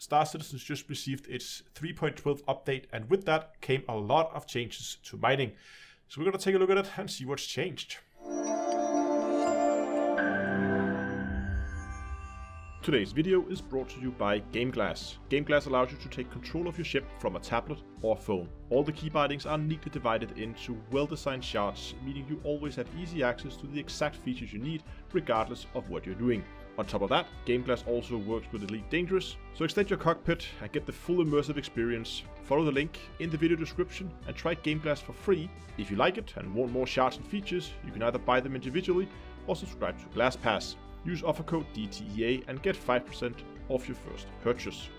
Star Citizen's just received its 3.12 update, and with that came a lot of changes to mining. So we're going to take a look at it and see what's changed. Today's video is brought to you by GameGlass. GameGlass allows you to take control of your ship from a tablet or phone. All the key bindings are neatly divided into well-designed shards, meaning you always have easy access to the exact features you need, regardless of what you're doing. On top of that, GameGlass also works with Elite Dangerous, so extend your cockpit and get the full immersive experience. Follow the link in the video description and try GameGlass for free. If you like it and want more shards and features, you can either buy them individually or subscribe to GlassPass. Use offer code DTEA and get 5% off your first purchase.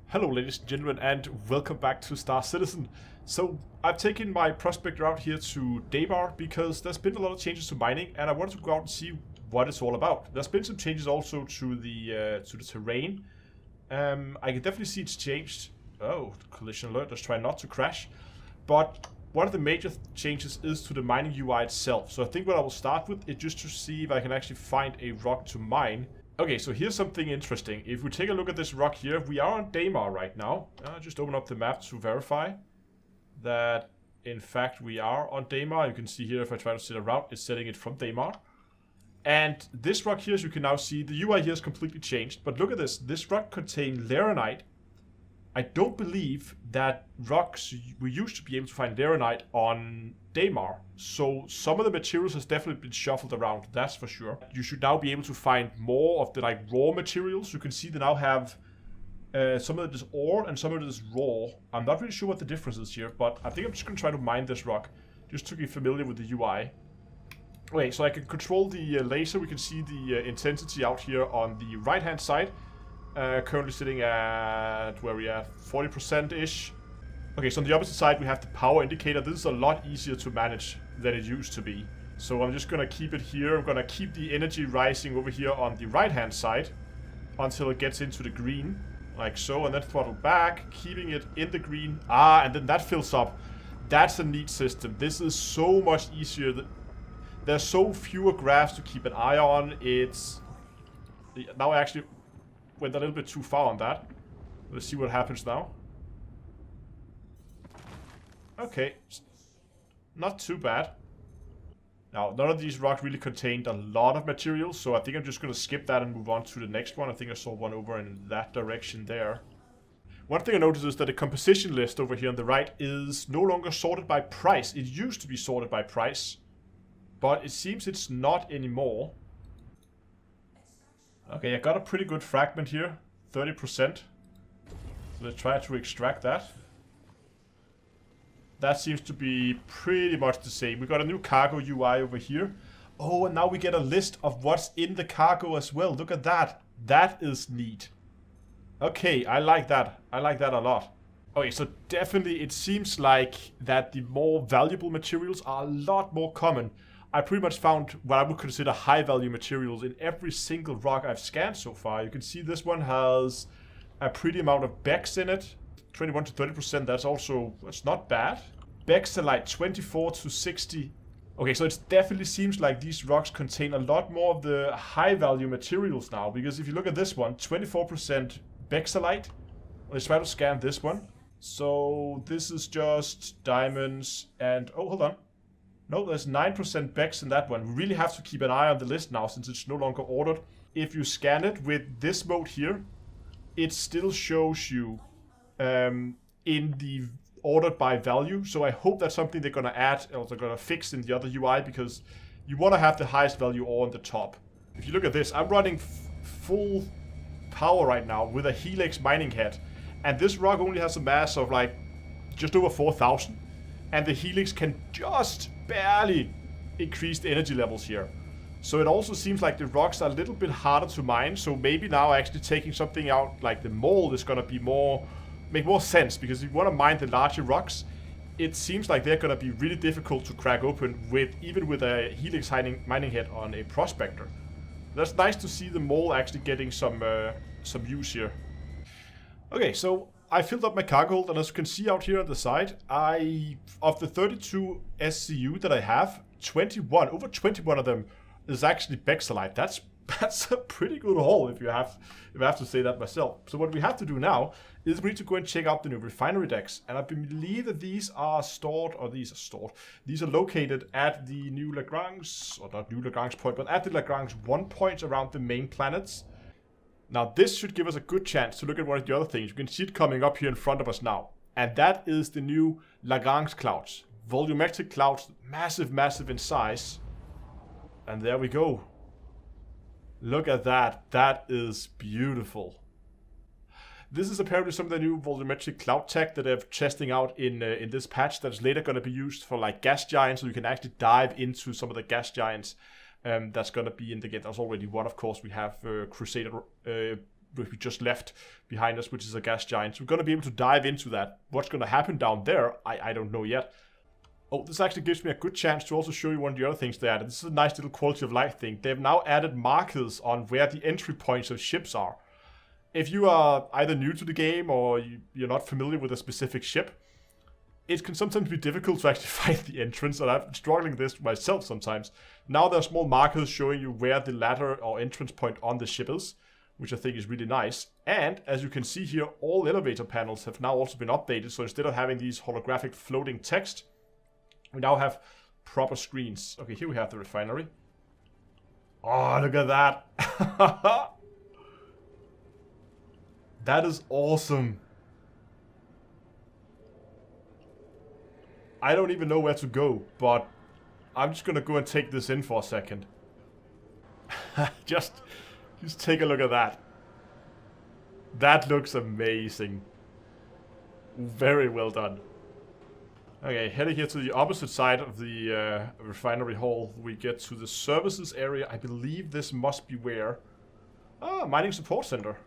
Hello ladies and gentlemen, and welcome back to Star Citizen. So I've taken my prospector out here to Daymar because there's been a lot of changes to mining and I wanted to go out and see what it's all about. There's been some changes also to the terrain. I can definitely see it's changed. Oh, collision alert, let's try not to crash. But one of the major changes is to the mining UI itself. So I think what I will start with is just to see if I can actually find a rock to mine. Okay, so here's something interesting. If we take a look at this rock here, we are on Daymar right now. Just open up the map to verify that in fact we are on Daymar. You can see here if I try to set a route, it's setting it from Daymar. And this rock here, as you can now see, the UI here is completely changed. But look at this. This rock contains Laranite. I don't believe that rocks we used to be able to find Laranite on Daymar. So some of the materials has definitely been shuffled around, that's for sure. You should now be able to find more of the raw materials. You can see they now have some of it is ore and some of it is raw. I'm not really sure what the difference is here, but I think I'm just going to try to mine this rock just to get familiar with the UI. Okay, so I can control the laser. We can see the intensity out here on the right hand side. Currently sitting at, where we at, 40%-ish. Okay, so on the opposite side we have the power indicator. This is a lot easier to manage than it used to be. So I'm just going to keep it here. I'm going to keep the energy rising over here on the right hand side until it gets into the green, like so, and then throttle back, keeping it in the green. And then that fills up. That's a neat system. This is so much easier. There's so fewer graphs to keep an eye on. It's... Now I actually went a little bit too far on that. Let's see what happens now. Okay, not too bad. Now, none of these rocks really contained a lot of materials, so I think I'm just going to skip that and move on to the next one. I think I saw one over in that direction there. One thing I noticed is that the composition list over here on the right is no longer sorted by price. It used to be sorted by price, but it seems it's not anymore. Okay, I got a pretty good fragment here, 30%. So let's try to extract that. That seems to be pretty much the same. We got a new cargo UI over here. Oh, and now we get a list of what's in the cargo as well. Look at that. That is neat. Okay, I like that. I like that a lot. Okay, so definitely it seems like that the more valuable materials are a lot more common. I pretty much found what I would consider high value materials in every single rock I've scanned so far. You can see this one has a pretty amount of BEX in it. 21 to 30%, that's not bad. Bexalite 24 to 60. Okay, so it definitely seems like these rocks contain a lot more of the high value materials now. Because if you look at this one, 24% Bexalite. Let's try to scan this one. So this is just diamonds and, oh, hold on. No, there's 9% BEX in that one. We really have to keep an eye on the list now since it's no longer ordered. If you scan it with this mode here, it still shows you in the ordered by value. So I hope that's something they're going to add or they're going to fix in the other UI, because you want to have the highest value ore on the top. If you look at this, I'm running full power right now with a Helix mining head. And this rock only has a mass of like just over 4,000. And the Helix can just barely increase the energy levels here. So it also seems like the rocks are a little bit harder to mine. So maybe now actually taking something out like the mold is going to be make more sense. Because if you want to mine the larger rocks, it seems like they're going to be really difficult to crack open even with a Helix mining head on a prospector. That's nice to see the mold actually getting some use here. Okay, so I filled up my cargo hold, and as you can see out here on the side, of the 32 SCU that I have, over 21 of them is actually Bexalite. That's That's a pretty good haul if I have to say that myself. So what we have to do now is we need to go and check out the new refinery decks. And I believe that these are located at the new Lagrange, or not new Lagrange point, but at the Lagrange 1 point around the main planets. Now this should give us a good chance to look at one of the other things. You can see it coming up here in front of us now. And that is the new Lagrange clouds. Volumetric clouds, massive, massive in size. And there we go. Look at that. That is beautiful. This is apparently some of the new volumetric cloud tech that they're testing out in this patch that's later going to be used for like gas giants, so you can actually dive into some of the gas giants that's going to be in the game. There's already one, of course. We have Crusader, which we just left behind us, which is a gas giant. So we're going to be able to dive into that. What's going to happen down there, I don't know yet. Oh, this actually gives me a good chance to also show you one of the other things they added. This is a nice little quality of life thing. They've now added markers on where the entry points of ships are. If you are either new to the game or you're not familiar with a specific ship, it can sometimes be difficult to actually find the entrance, and I've been struggling with this myself sometimes. Now there are small markers showing you where the ladder or entrance point on the ship is, which I think is really nice. And as you can see here, all elevator panels have now also been updated, so instead of having these holographic floating text, we now have proper screens. Okay, here we have the refinery. Oh, look at that. That is awesome. I don't even know where to go, but I'm just gonna go and take this in for a second. just take a look at that. That looks amazing. Very well done. Okay, heading here to the opposite side of the refinery hall, we get to the services area. I believe this must be where... Ah, mining support center.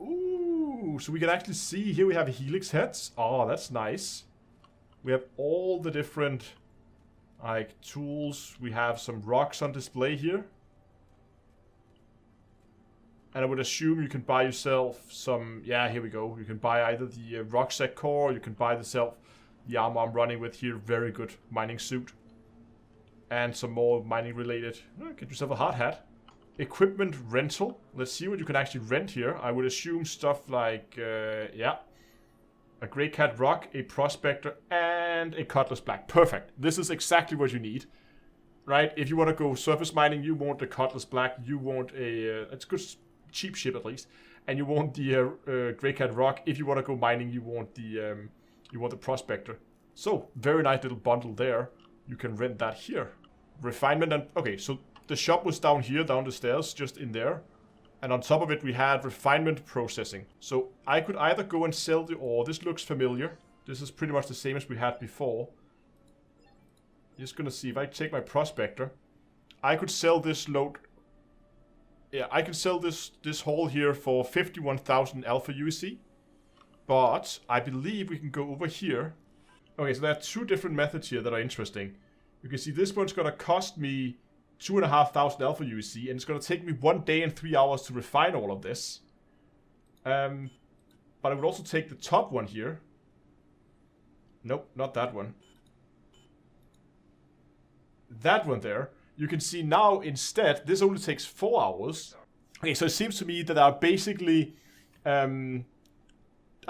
Ooh, so we can actually see here we have helix heads. Oh, that's nice. We have all the different like tools. We have some rocks on display here. And I would assume you can buy yourself some... Yeah, here we go. You can buy either the rucksack core, or you can buy yourself the armor I'm running with here. Very good mining suit. And some more mining related. Get yourself a hard hat. Equipment rental. Let's see what you can actually rent here. I would assume stuff like... yeah. A Grey Cat Rock, a Prospector, and a Cutlass Black. Perfect. This is exactly what you need. Right? If you want to go surface mining, you want the Cutlass Black. You want a... it's good... cheap ship at least, and you want the Grey Cat Rock. If you want to go mining, you want the Prospector. So very nice little bundle there. You can rent that here. Refinement and okay, so the shop was down here, down the stairs, just in there, and on top of it we had refinement processing. So I could either go and sell the ore. This looks familiar. This is pretty much the same as we had before. Just gonna see if I take my Prospector. I could sell this load. Yeah, I can sell this haul here for 51,000 alpha USC. But I believe we can go over here. Okay, so there are two different methods here that are interesting. You can see this one's going to cost me 2,500 alpha USC, and it's going to take me 1 day and 3 hours to refine all of this. But I would also take the top one here. Nope, not that one. That one there. You can see now, instead, this only takes 4 hours. Okay, so it seems to me that there are basically a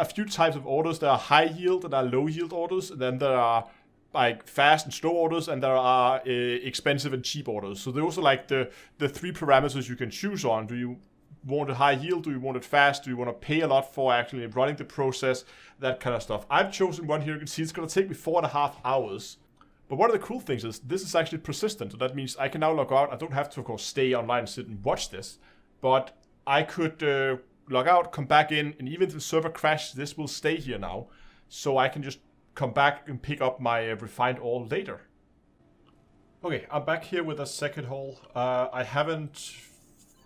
few types of orders. There are high yield and there are low yield orders. And then there are like fast and slow orders, and there are expensive and cheap orders. So those are like the three parameters you can choose on. Do you want it high yield? Do you want it fast? Do you want to pay a lot for actually running the process? That kind of stuff. I've chosen one here. You can see it's going to take me 4.5 hours. But one of the cool things is this is actually persistent. So that means I can now log out. I don't have to, of course, stay online and sit and watch this. But I could log out, come back in, and even if the server crashes, this will stay here now. So I can just come back and pick up my refined ore later. Okay, I'm back here with a second haul. I haven't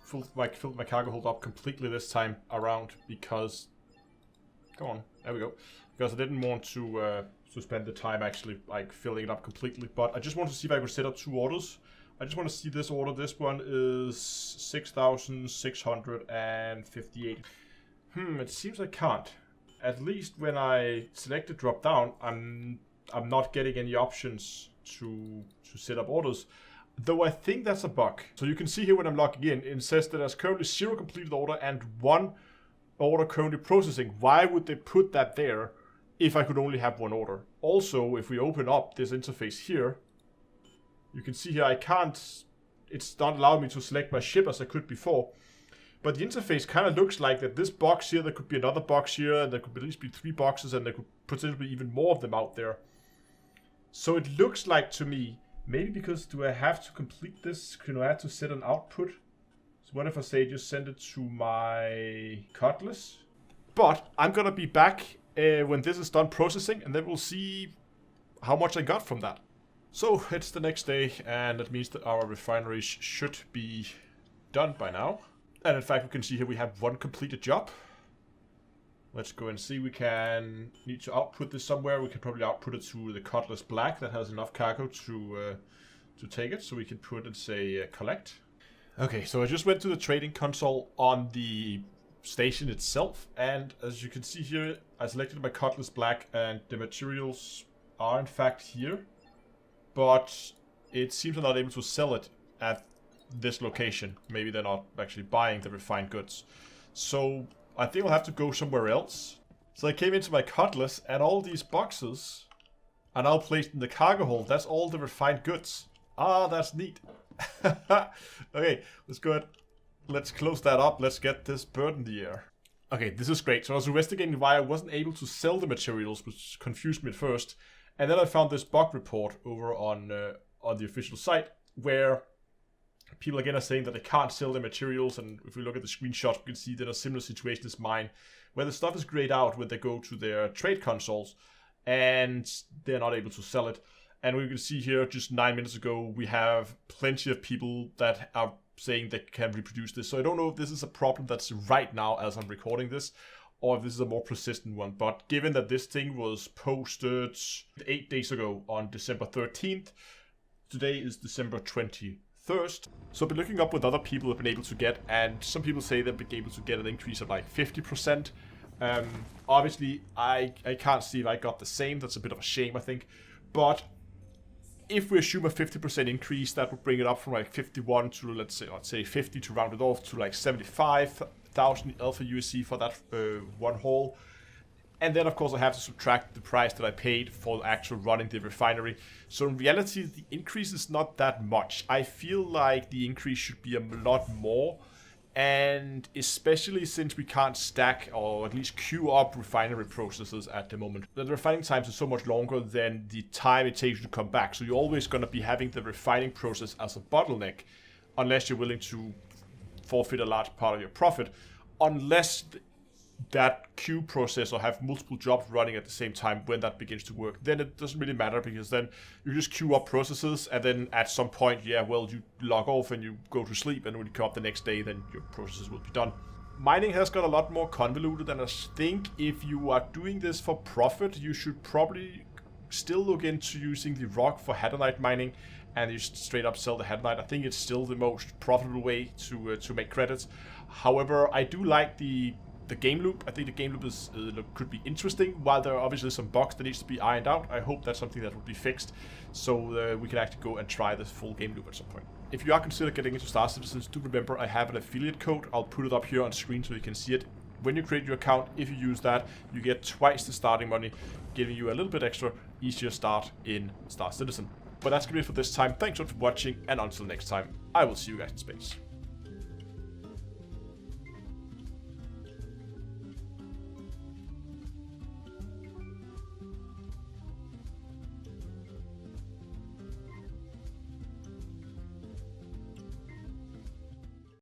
filled my cargo hold up completely this time around because... Come on, there we go. Because I didn't want to spend the time actually like filling it up completely. But I just want to see if I could set up 2 orders. I just want to see this order. This one is 6,658. It seems I can't. At least when I select the drop down, I'm not getting any options to set up orders. Though I think that's a bug. So you can see here when I'm logging in, it says that there's currently 0 completed order and 1 order currently processing. Why would they put that there if I could only have 1 order? Also, if we open up this interface here, you can see here I can't, it's not allowing me to select my ship as I could before. But the interface kind of looks like that this box here, there could be another box here, and there could at least be 3 boxes, and there could potentially be even more of them out there. So it looks like to me, maybe because do I have to complete this? Can I have to set an output? So what if I say just send it to my Cutlass? But I'm gonna be back when this is done processing, and then we'll see how much I got from that. So it's the next day, and that means that our refineries should be done by now. And in fact, we can see here we have 1 completed job. Let's go and see. We can need to output this somewhere. We can probably output it to the Cutlass Black that has enough cargo to take it. So we can put and say collect. Okay, so I just went to the trading console on the station itself, and as you can see here, I selected my Cutlass Black, and the materials are in fact here, but it seems I'm not able to sell it at this location. Maybe they're not actually buying the refined goods. So I think I'll have to go somewhere else. So I came into my Cutlass, and all these boxes are now placed in the cargo hold. That's all the refined goods. Ah, that's neat. Okay, let's go ahead. Let's close that up. Let's get this bird in the air. Okay, this is great. So I was investigating why I wasn't able to sell the materials, which confused me at first. And then I found this bug report over on the official site, where people again are saying that they can't sell their materials, and if we look at the screenshots, we can see that a similar situation is mine, where the stuff is grayed out when they go to their trade consoles, and they're not able to sell it. And we can see here, just 9 minutes ago, we have plenty of people that are saying they can reproduce this. So I don't know if this is a problem that's right now as I'm recording this, or if this is a more persistent one. But given that this thing was posted 8 days ago on December 13th, today is December 21st. So I've been looking up what other people have been able to get, and some people say they've been able to get an increase of like 50%. Obviously, I can't see if I got the same. That's a bit of a shame, I think. But if we assume a 50% increase, that would bring it up from like 51 to, let's say 50 to round it off to like 75,000 Alpha USC for that one haul. And then, of course, I have to subtract the price that I paid for actual running the refinery. So in reality, the increase is not that much. I feel like the increase should be a lot more. And especially since we can't stack or at least queue up refinery processes at the moment. The refining times are so much longer than the time it takes you to come back. So you're always going to be having the refining process as a bottleneck, unless you're willing to forfeit a large part of your profit. Unless that queue process or have multiple jobs running at the same time when that begins to work, then it doesn't really matter, because then you just queue up processes, and then at some point, yeah, well, you log off and you go to sleep, and when you come up the next day, then your processes will be done. Mining has got a lot more convoluted, and I think if you are doing this for profit, you should probably still look into using the rock for Hadanite mining, and you straight up sell the Hadanite. I think it's still the most profitable way to make credits. However, I do like the game loop. I think the game loop is could be interesting. While there are obviously some bugs that needs to be ironed out, I hope that's something that will be fixed, so we can actually go and try this full game loop at some point. If you are considering getting into Star Citizens, do remember I have an affiliate code. I'll put it up here on screen so you can see it. When you create your account, if you use that, you get twice the starting money, giving you a little bit extra, easier start in Star Citizen. But that's gonna be it for this time. Thanks for watching, and until next time, I will see you guys in space.